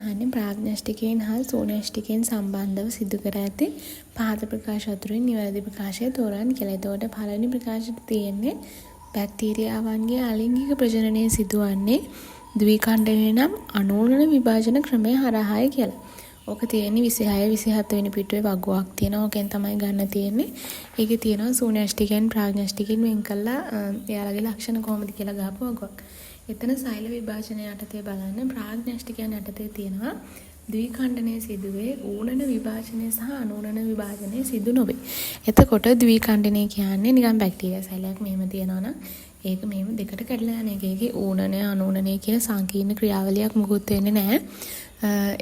අනේ ප්‍රාග්ඥස්ටිකයන් හා සෝනෂ්ටිකයන් සම්බන්ධව සිදු කර ඇති පහත ප්‍රකාශ අතුරින් නිවැරදි ප්‍රකාශය තෝරන්න කියලා. එතකොට පළවෙනි ප්‍රකාශයට තියෙන්නේ බැක්ටීරියාවන්ගේ අලිංගික ප්‍රජනනය සිදුවන්නේ ද්විඛණ්ඩනය නම් අනූනන විභාජන ක්‍රමය හරහායි කියලා. ඕක තියෙන්නේ 26 27 වෙනි පිටුවේ වගුවක් තියෙනවා. ඕකෙන් තමයි ගන්න තියෙන්නේ. ඒකේ තියෙනවා සෝනෂ්ටිකයන් ප්‍රාග්ඥස්ටිකයන් වෙන් කළා එයාලගේ ලක්ෂණ කොහොමද කියලා ගහපු වගුවක්. එතන සෛල විභාජනය යටතේ බලන්න ප්‍රාග්ඥස්ටිකයන් යටතේ තියෙනවා ද්විඛණ්ඩනය සිදුවේ ඌනන විභාජනය සහ අනූනන විභාජනය සිදු නොවේ. එතකොට ද්විඛණ්ඩනය කියන්නේ නිකන් බැක්ටීරියා සෛලයක් මෙහෙම තියෙනවා නම් ඒක මෙහෙම දෙකට කැඩලා යන එක. ඒකේ ඌනනය අනූනනය කියන සංකීර්ණ ක්‍රියාවලියක් මුකුත් වෙන්නේ නැහැ.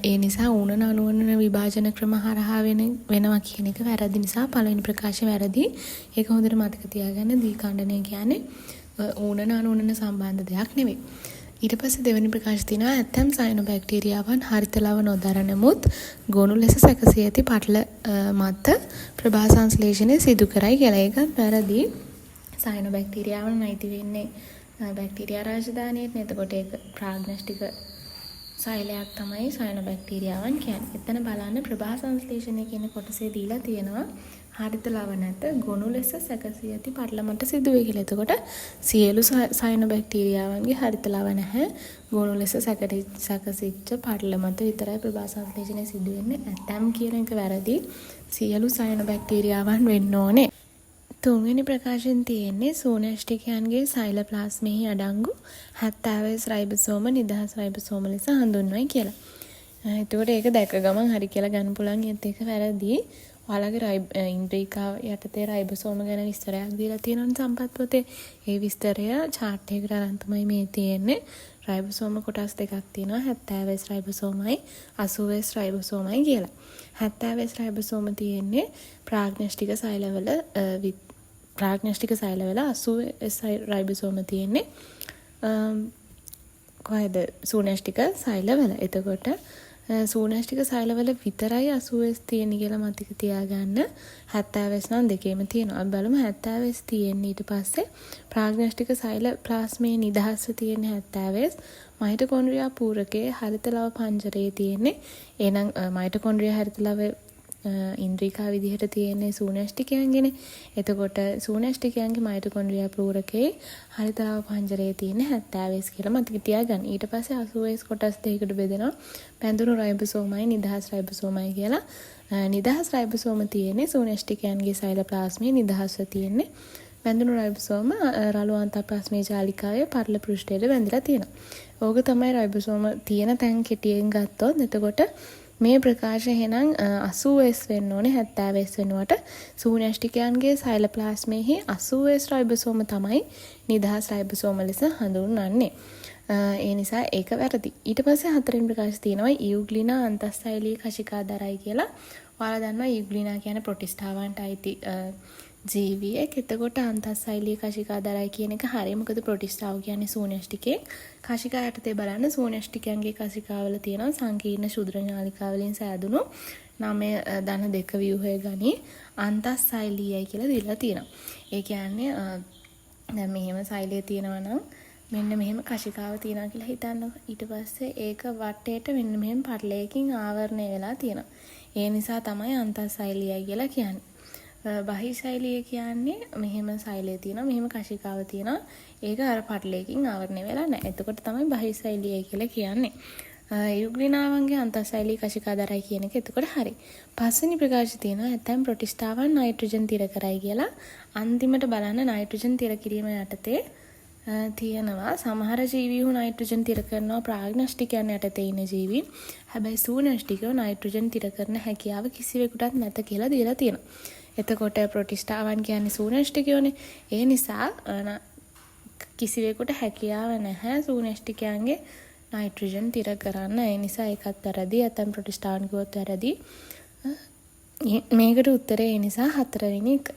ඒ නිසා ඌනන අනූනන විභාජන ක්‍රම හරහා වෙනවා කියන එක වැරදි නිසා පළවෙනි ප්‍රකාශය වැරදි. ඒක හොඳට මතක තියාගන්න. ද්විඛණ්ඩනය කියන්නේ ඌනන අනූනන සම්බන්ධ දෙයක් නෙවෙයි. ඊට පස්සේ දෙවෙනි ප්‍රකාශය තියෙනවා ඇතැම් සයනොබැක්ටීරියාවන් හරිත ලව නොදරනමුත් ගොනු ලෙස සැකසී ඇති පටල මත ප්‍රභා සංශ්ලේෂණය සිදු කරයි කියලා. ඒකත් වැරදි. සයනොබැක්ටීරියාවන් අයිති වෙන්නේ බැක්ටීරියා රාජධානියට. එතකොට ඒක ප්‍රාග්ඥස්ටික සෛලයක් තමයි සයනොබැක්ටීරියාවන් කියන්නේ. එතන බලන්න ප්‍රභා සංශ්ලේෂණය කියන කොටසේ දීලා තියෙනවා හරිත ලව නැත ගොනු ලෙස සැකසී ඇති පටල මත සිදුවේ කියලා. එතකොට සියලු සයනොබැක්ටීරියාවන්ගේ හරිත ලව නැහැ. ගොනු ලෙස සැකසිච්ච පටල මත විතරයි ප්‍රභා සංශ්ලේෂණය සිදු වෙන්නේ. ඇතැම් කියන එක වැරදි. සියලු සයනොබැක්ටීරියාවන් වෙන්න ඕනේ. තුන්වෙනි ප්‍රකාශයෙන් තියෙන්නේ සෝනෂ්ටිකයන්ගේ සෛලප්ලාස්මෙහි අඩංගු 70 රයිබෝසෝම නිදහස් රයිබෝසෝම ලෙස හඳුන්වයි කියලා. එතකොට ඒක දැක ගමන් හරි කියලා ගන්න පුළුවන්. ඒත් ඒක වැරදි. ඔයාලගේ ඉන්ද්‍රිකාව යටතේ රයිබෝසෝම ගැන විස්තරයක් දීලා තියෙනවනේ සම්පත් පොතේ. ඒ විස්තරය chart එකකට අරන් තමයි මේ තියෙන්නේ. රයිබෝසෝම කොටස් දෙකක් තියෙනවා. 70 රයිබෝසෝමයි 80 රයිබෝසෝමයි කියලා. 70 රයිබෝසෝම තියෙන්නේ ප්‍රාග්ඥස්ටික සෛලවල ප්‍රාග්ඥස්ටික සෛලවල 80 රයිබෝසෝම තියෙන්නේ කොහෙද සෝනෂ්ටික සෛලවල. එතකොට සෝනෂ්ටික සෛලවල විතරයි 80 තියෙන්නේ කියලා මතක තියාගන්න. 70 නම් දෙකේම තියෙනවා. අපි බලමු 70 තියෙන්නේ ඊට පස්සේ ප්‍රාග්ඥස්ටික සෛල ප්ලාස්මේ නිදහස්ව තියෙන්නේ 70. මයිටොකොන්ඩ්‍රියා පූරකයේ හරිත ලව පංජරයේ තියෙන්නේ. එහෙනම් මයිටොකොන්ඩ්‍රියා හරිත ලව ඉන්ද්‍රිකා විදිහට තියෙන්නේ සෝනෂ්ටිකයන්ගේනේ. එතකොට සෝනෂ්ටිකයන්ගේ මයිටොකොන්ඩ්‍රියා පූරකයේ හරිත ලව පංජරයේ තියෙන්නේ 70 කියලා මතක තියාගන්න. ඊට පස්සේ 80 කොටස් දෙකකට බෙදෙනවා. පැඳුණු රයිබෝසෝමයි නිදහස් රයිබෝසෝමයි කියලා. නිදහස් රයිබෝසෝම තියෙන්නේ සෝනෂ්ටිකයන්ගේ සෛලප්ලාස්මේ නිදහස්ව තියෙන්නේ. පැඳුණු රයිබෝසෝම රළු අන්තප්‍රාස්මේ ජාලිකාවේ පටල පෘෂ්ඨයට බැඳලා තියෙනවා. ඕක තමයි රයිබෝසෝම තියෙන තැන් කෙටියෙන් ගත්තොත්. එතකොට මේ ප්‍රකාශ එහෙනම් 80S වෙන්න ඕනේ 70S වෙනුවට. සෝනෂ්ටිකයන්ගේ සෛලප්ලාස්මේහි 80S රයිබෝසෝම තමයි නිදහස් රයිබෝසෝම ලෙස හඳුන්වන්නේ. ඒ නිසා ඒක වැරදි. ඊට පස්සේ හතරවෙනි ප්‍රකාශය තියෙනවා ඉයුග්ලිනා අන්තස්සෛලීය කශිකාදරයි කියලා. ඔයාලා දන්නවා ඉයුග්ලිනා කියන්නේ ප්‍රොටිස්ටාවන්ට අයිති ජීවියෙක්. එතකොට අන්තස්සෛලීය කශිකාදරයි කියන එක හරිය. මොකද ප්‍රොටිස්ටාව කියන්නේ සෝනෂ්ටිකේ. කශිකා යටතේ බලන්න සෝනෂ්ටිකයන්ගේ කශිකාවල තියෙනවා සංකීර්ණ ශුද්‍ර නාලිකා වලින් සෑදුණු 9 ධන 2 ව්‍යුහය ගනි අන්තස්සෛලීයයි කියලා දීලා තියෙනවා. ඒ කියන්නේ දැන් මෙහෙම සෛලය තියෙනවා නම් මෙන්න මෙහෙම කශිකාව තියෙනවා කියලා හිතන්න. ඊට පස්සේ ඒක වටේට මෙන්න මෙහෙම පටලයකින් ආවරණය වෙලා තියෙනවා. ඒ නිසා තමයි අන්තස්සෛලීයයි කියලා කියන්නේ. බහිසෛලීය කියන්නේ මෙහෙම සෛලය තියෙනවා, මෙහෙම කශිකාව තියෙනවා. ඒක අර පටලයකින් ආවරණය වෙලා නැහැ. එතකොට තමයි බහිසෛලීයයි කියලා කියන්නේ. යුග්ලිනාවන්ගේ අන්තස්සෛලීය කශිකාදරයි කියන එක එතකොට හරි. පස්වෙනි ප්‍රකාශය තියෙනවා ඇතැම් ප්‍රොටිස්ටාවන් නයිට්‍රජන් තිර කරයි කියලා. අන්තිමට බලන්න නයිට්‍රජන් තිර කිරීම යටතේ තියෙනවා සමහර ජීවීහු නයිට්‍රජන් තිර කරනවා ප්‍රාග්ඥස්ටිකයන් යටතේ ඉන්න ජීවීන්. හැබැයි සෝනෂ්ටිකව නයිට්‍රජන් තිර කරන හැකියාව කිසිවෙකුටත් නැත කියලා දීලා තියෙනවා. එතකොට ප්‍රොටිස්ටාවන් කියන්නේ සෝනෂ්ටිකයෝනේ. ඒ නිසා කිසිවෙකුට හැකියාව නැහැ සෝනෂ්ටිකයන්ගේ නයිට්‍රජන් තිර කරන්න. ඒ නිසා ඒකත් වැරදි. ඇතැම් ප්‍රොටිස්ටාවන් කිව්වොත් වැරදි. මේකට උත්තරේ ඒ නිසා 4 වෙනි එක.